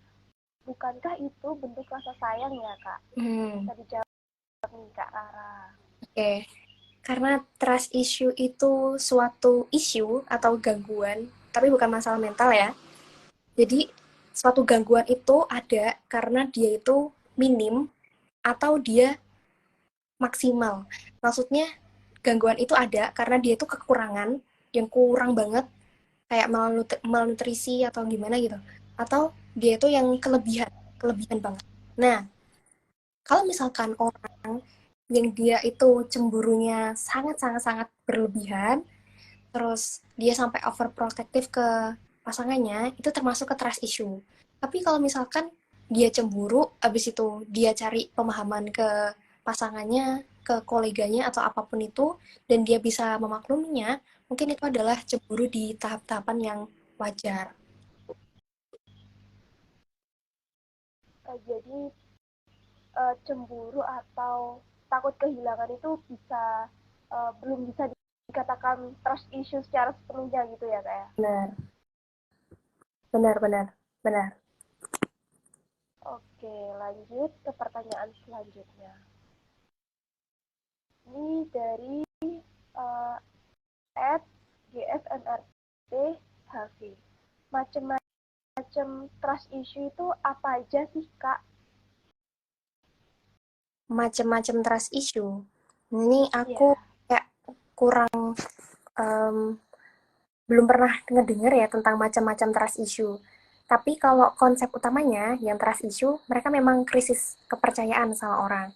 bukankah itu bentuk rasa sayang ya, Kak? Hmm, Bisa dijawab nih, Kak Rara. oke. Karena trust issue itu suatu isu atau gangguan, tapi bukan masalah mental ya. Jadi suatu gangguan itu ada karena dia itu minim atau dia maksimal. Maksudnya gangguan itu ada karena dia itu kekurangan yang kurang banget kayak malnutrisi atau gimana gitu. Atau dia itu yang kelebihan, kelebihan banget. Nah, kalau misalkan orang yang dia itu cemburunya sangat-sangat-sangat berlebihan, terus dia sampai overprotective ke pasangannya, itu termasuk ke trust issue. Tapi kalau misalkan dia cemburu, abis itu dia cari pemahaman ke pasangannya, ke koleganya atau apapun itu, dan dia bisa memakluminya, mungkin itu adalah cemburu di tahap-tahapan yang wajar. Jadi, cemburu atau takut kehilangan itu belum bisa dikatakan trust issue secara sepenuhnya gitu ya, Kak ya? Benar, benar, benar, benar. Oke, lanjut ke pertanyaan selanjutnya. Ini dari uh, @gsnrt Hafi. Macam-macam trust issue itu apa aja sih, Kak? Macam-macam trust issue. Ini Iya. aku kayak kurang em, belum pernah ngedenger ya tentang macam-macam trust issue. Tapi kalau konsep utamanya yang trust issue, mereka memang krisis kepercayaan sama orang.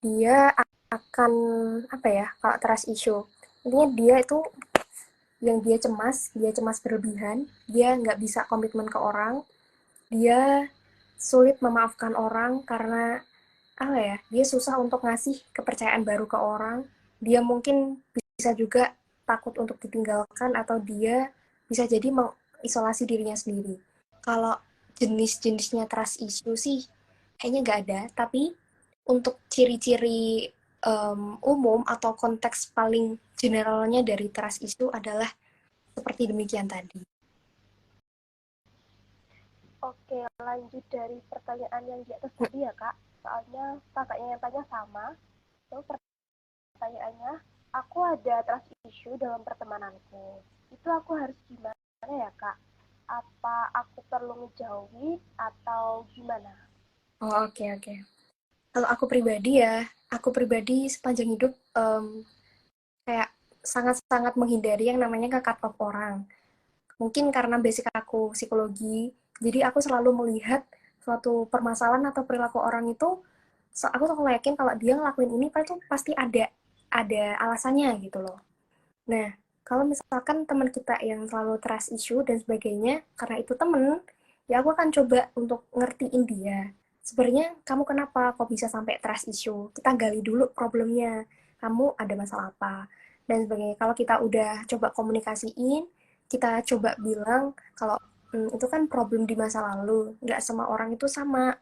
Dia akan apa ya? Kalau trust issue, intinya dia cemas berlebihan, dia nggak bisa komitmen ke orang, dia sulit memaafkan orang karena apa ya? Dia susah untuk ngasih kepercayaan baru ke orang. Dia mungkin bisa juga takut untuk ditinggalkan atau dia bisa jadi mengisolasi dirinya sendiri. Kalau jenis-jenisnya trust issue sih kayaknya nggak ada, tapi untuk ciri-ciri umum atau konteks paling generalnya dari trust issue adalah seperti demikian tadi. Oke, lanjut dari pertanyaan yang di atas tadi ya, Kak. Soalnya kakaknya yang tanya sama. So, pertanyaannya, aku ada trust issue dalam pertemananku. Itu aku harus gimana ya, Kak? Apa aku perlu ngejauhi atau gimana? Oh, oke, oke. Kalau aku pribadi sepanjang hidup kayak sangat-sangat menghindari yang namanya nge-cut off orang. Mungkin karena basic aku psikologi, jadi aku selalu melihat suatu permasalahan atau perilaku orang itu, aku selalu yakin kalau dia ngelakuin ini itu pasti ada alasannya gitu loh. Nah, kalau misalkan teman kita yang selalu trust issue dan sebagainya, karena itu temen, ya aku akan coba untuk ngertiin dia. Sebenarnya kamu kenapa kok bisa sampai trust issue? Kita gali dulu problemnya. Kamu ada masalah apa? Dan sebagainya. Kalau kita udah coba komunikasiin, kita coba bilang kalau itu kan problem di masa lalu. Nggak semua orang itu sama.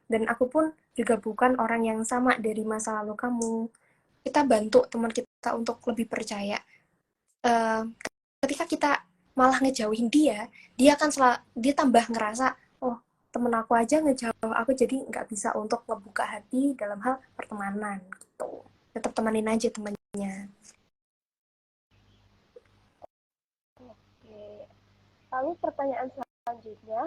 Dan aku pun juga bukan orang yang sama dari masa lalu kamu. Kita bantu teman kita untuk lebih percaya. Eh, Ketika kita malah ngejauhin dia, dia tambah ngerasa, oh temen aku aja ngejauh aku, jadi nggak bisa untuk ngebuka hati dalam hal pertemanan gitu. Tetap temenin aja temennya. Oke. Lalu pertanyaan selanjutnya,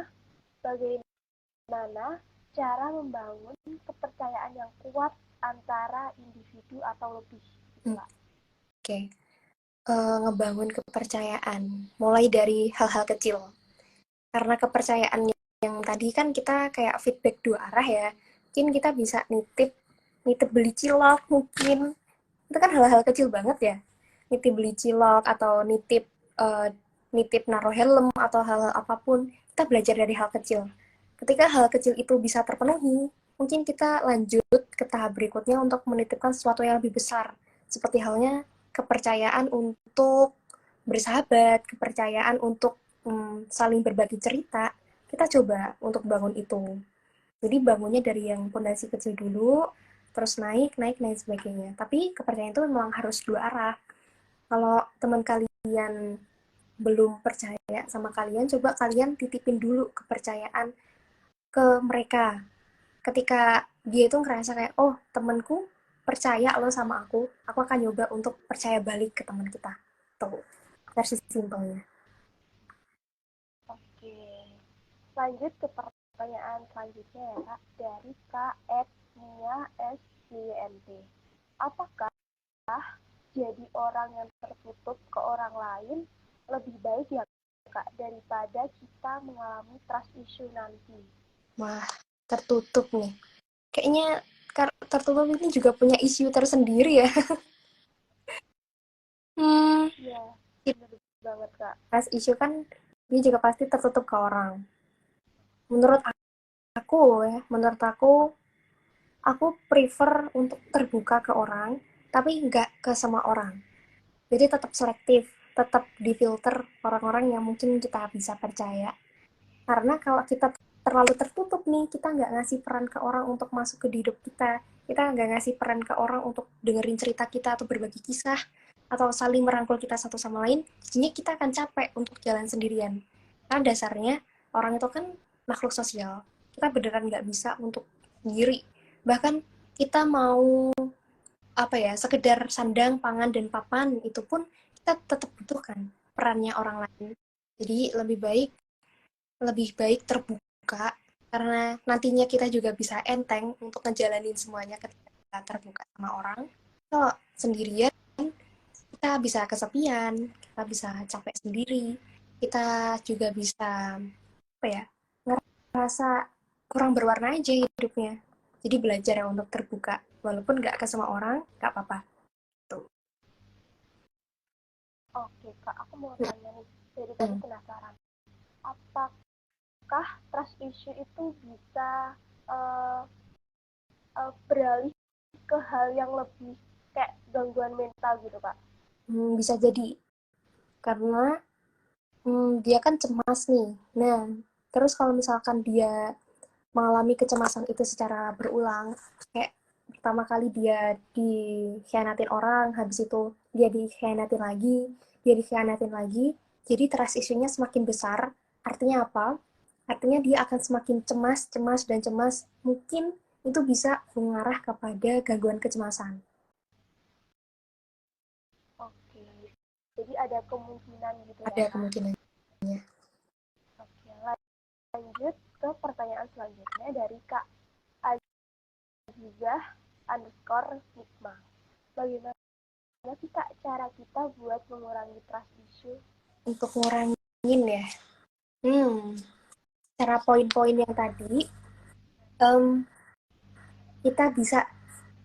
bagaimana cara membangun kepercayaan yang kuat antara individu atau lebih? Gitu, Hmm, Kak. Oke, ngebangun kepercayaan mulai dari hal-hal kecil. Karena kepercayaan yang tadi kan kita kayak feedback dua arah ya. Mungkin kita bisa nitip nitip beli cilok mungkin. Itu kan hal-hal kecil banget ya. Nitip beli cilok atau eh, nitip naruh helm atau hal-hal apapun. Kita belajar dari hal kecil. Ketika hal kecil itu bisa terpenuhi, mungkin kita lanjut ke tahap berikutnya untuk menitipkan sesuatu yang lebih besar. Seperti halnya kepercayaan untuk bersahabat, kepercayaan untuk saling berbagi cerita. Kita coba untuk bangun itu. Jadi bangunnya dari yang pondasi kecil dulu, terus naik, naik, naik sebagainya. Tapi kepercayaan itu memang harus dua arah. Kalau teman kalian belum percaya sama kalian, coba kalian titipin dulu kepercayaan ke mereka. Ketika dia itu ngerasa kayak, oh temanku percaya lo sama aku akan nyoba untuk percaya balik ke teman kita. Tuh, versi simpelnya. Oke. Lanjut ke pertanyaan selanjutnya ya Kak, dari Kak Nia SJNT. Apakah jadi orang yang tertutup ke orang lain lebih baik ya Kak daripada kita mengalami trust issue nanti? Wah, tertutup nih. Kayaknya tertutup ini juga punya isu tersendiri ya. Hmm, Iya, bener banget Kak. Trust issue kan dia juga pasti tertutup ke orang. Menurut aku ya, menurut aku prefer untuk terbuka ke orang, tapi nggak ke semua orang. Jadi tetap selektif, tetap difilter orang-orang yang mungkin kita bisa percaya. Karena kalau kita terlalu tertutup nih, kita nggak ngasih peran ke orang untuk masuk ke hidup kita nggak ngasih peran ke orang untuk dengerin cerita kita atau berbagi kisah, atau saling merangkul kita satu sama lain, jadinya kita akan capek untuk jalan sendirian. Karena dasarnya orang itu kan makhluk sosial. Kita beneran nggak bisa untuk sendiri. Bahkan kita mau apa ya, sekedar sandang, pangan, dan papan, itu pun kita tetap butuhkan perannya orang lain. Jadi lebih baik terbuka, karena nantinya kita juga bisa enteng untuk ngejalanin semuanya ketika kita terbuka sama orang. Kalau sendirian, kita bisa kesepian, kita bisa capek sendiri, kita juga bisa apa ya, ngerasa kurang berwarna aja hidupnya. Jadi belajar ya untuk terbuka, walaupun nggak ke semua orang, nggak apa-apa. Tuh. Oke Kak, aku mau tanya nih, dari tadi Hmm. penasaran. Apakah trust issue itu bisa uh, beralih ke hal yang lebih kayak gangguan mental gitu Kak? Bisa jadi karena dia kan cemas nih. Nah, terus kalau misalkan dia mengalami kecemasan itu secara berulang, kayak pertama kali dia dikhianatin orang, habis itu dia dikhianatin lagi, jadi trust issue-nya semakin besar. Artinya apa? Artinya dia akan semakin cemas, cemas, dan cemas. Mungkin itu bisa mengarah kepada gangguan kecemasan. Oke, jadi ada kemungkinan gitu ya Ada Kak. kemungkinan. Oke, lanjut ke pertanyaan selanjutnya dari Kak Azizah underscore Nikma. Bagaimana sih Kak cara kita buat mengurangi trust issue? Untuk ngurangin ya, hmm, cara poin-poin yang tadi, em, kita bisa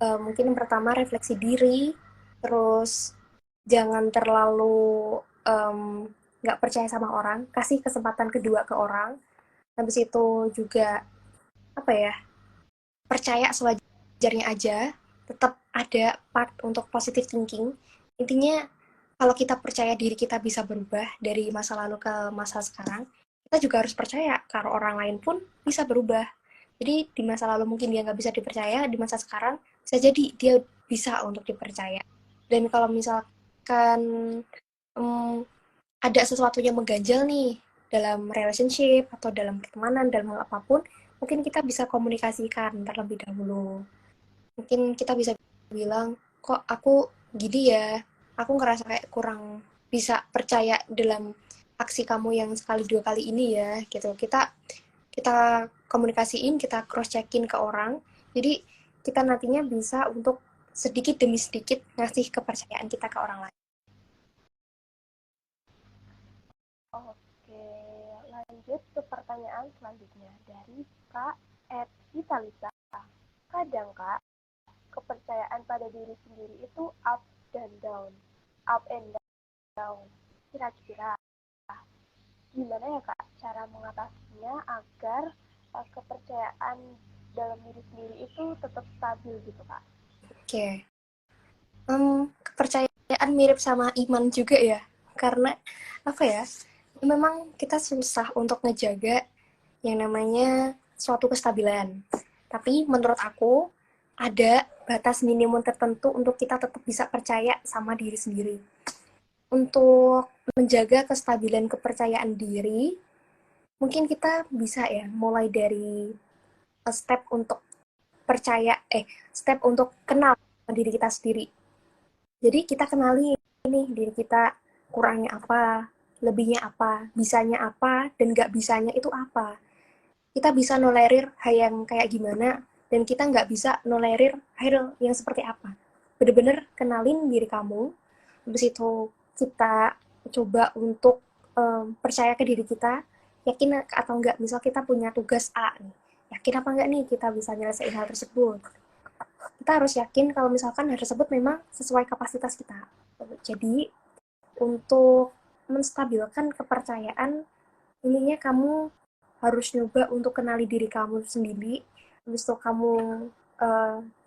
mungkin yang pertama refleksi diri, terus jangan terlalu nggak percaya sama orang, kasih kesempatan kedua ke orang. Habis itu juga apa ya, percaya sewajarnya aja, tetap ada part untuk positive thinking. Intinya kalau kita percaya diri kita bisa berubah dari masa lalu ke masa sekarang, kita juga harus percaya kalau orang lain pun bisa berubah. Jadi di masa lalu mungkin dia nggak bisa dipercaya, di masa sekarang bisa jadi dia bisa untuk dipercaya. Dan kalau misalkan ada sesuatu yang mengganjal nih dalam relationship atau dalam pertemanan, dalam hal apapun, mungkin kita bisa komunikasikan terlebih dahulu. Mungkin kita bisa bilang, kok aku gini ya, aku ngerasa kayak kurang bisa percaya dalam aksi kamu yang sekali dua kali ini ya, gitu. Kita komunikasiin, kita cross checkin ke orang, jadi kita nantinya bisa untuk sedikit demi sedikit ngasih kepercayaan kita ke orang lain. Oke, lanjut ke pertanyaan selanjutnya dari Kak Vitalisa. Kadang Kak, kepercayaan pada diri sendiri itu up dan down, up and down. Kira-kira gimana ya Kak cara mengatasinya agar kepercayaan dalam diri sendiri itu tetap stabil gitu Kak? Oke. Kepercayaan mirip sama iman juga ya, karena apa ya, memang kita susah untuk ngejaga yang namanya suatu kestabilan. Tapi menurut aku ada batas minimum tertentu untuk kita tetap bisa percaya sama diri sendiri. Untuk menjaga kestabilan kepercayaan diri, mungkin kita bisa ya mulai dari step untuk percaya, step untuk kenal diri kita sendiri. Jadi kita kenali nih diri kita kurangnya apa, lebihnya apa, bisanya apa, dan nggak bisanya itu apa. Kita bisa nolerir hal yang kayak gimana, dan kita nggak bisa nolerir hal yang seperti apa. Bener-bener kenalin diri kamu, habis itu kita coba untuk percaya ke diri kita, yakin atau enggak, misal kita punya tugas A nih, yakin apa enggak nih kita bisa nyelesain hal tersebut. Kita harus yakin kalau misalkan hal tersebut memang sesuai kapasitas kita. Jadi untuk menstabilkan kepercayaan, ininya kamu harus nyoba untuk kenali diri kamu sendiri. Habis itu kamu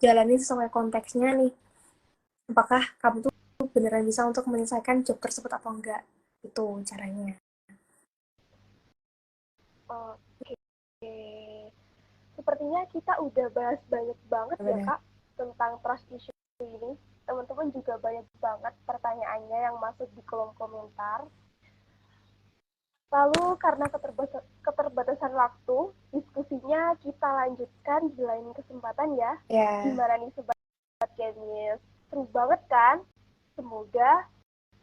jalani sesuai konteksnya nih. Apakah kamu tuh beneran bisa untuk menyelesaikan job tersebut atau enggak? Itu caranya. Oke, sepertinya kita udah bahas banyak banget ya Benar. Kak tentang trust issue ini. Teman-teman juga banyak banget pertanyaannya yang masuk di kolom komentar. Lalu karena keterbatasan waktu, diskusinya kita lanjutkan di lain kesempatan ya. Ya, Gimana nih Sobat Kemis? Seru banget kan? Semoga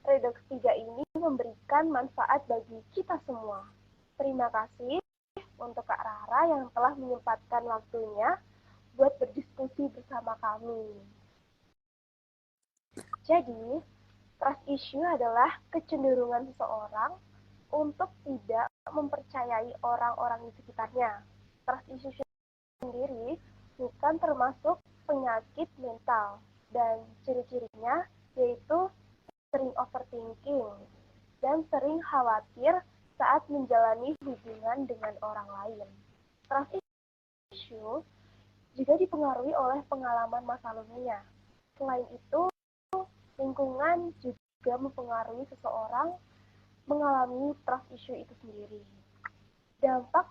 Redox 3 ini memberikan manfaat bagi kita semua. Terima kasih untuk Kak Rara yang telah menyempatkan waktunya buat berdiskusi bersama kami. Jadi, trust issue adalah kecenderungan seseorang untuk tidak mempercayai orang-orang di sekitarnya. Trust issue sendiri bukan termasuk penyakit mental dan ciri-cirinya yaitu sering overthinking dan sering khawatir saat menjalani hubungan dengan orang lain. Trust issue juga dipengaruhi oleh pengalaman masa lalunya. Selain itu, lingkungan juga mempengaruhi seseorang mengalami trust issue itu sendiri. Dampak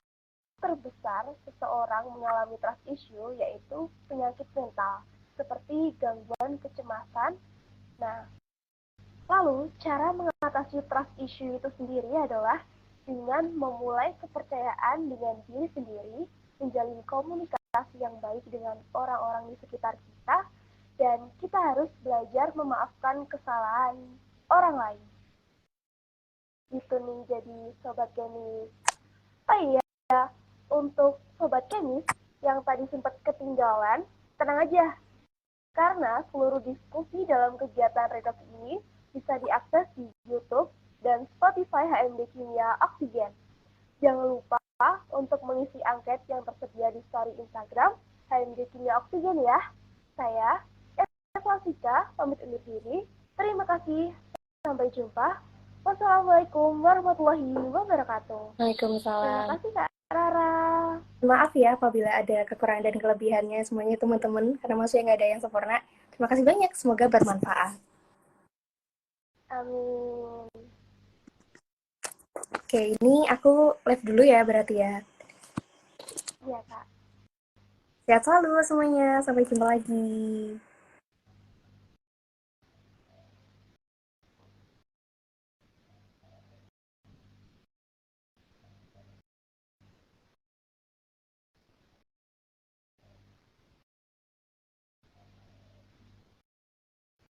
terbesar seseorang mengalami trust issue yaitu penyakit mental, seperti gangguan kecemasan. Nah, lalu cara mengatasi trust issue itu sendiri adalah dengan memulai kepercayaan dengan diri sendiri, menjalin komunikasi yang baik dengan orang-orang di sekitar kita, dan kita harus belajar memaafkan kesalahan orang lain. Gitu nih jadi Sobat Kemis. Oh iya, untuk Sobat Kemis yang tadi sempat ketinggalan, tenang aja, karena seluruh diskusi dalam kegiatan Redox ini bisa diakses di YouTube dan Spotify HMD Kimia Oksigen. Jangan lupa untuk mengisi angket yang tersedia di story Instagram HMD Kimia Oksigen ya. Saya, Eva pamit undur diri. Terima kasih. Sampai jumpa. Wassalamualaikum warahmatullahi wabarakatuh. Terima Waalaikumsalam. kasih Kak Rara. Maaf ya apabila ada kekurangan dan kelebihannya semuanya teman-teman, karena maksudnya nggak ada yang sempurna. Terima kasih banyak, semoga bermanfaat. Amin. Oke, ini aku live dulu ya berarti ya. Iya, Kak. Sehat selalu semuanya, sampai jumpa lagi.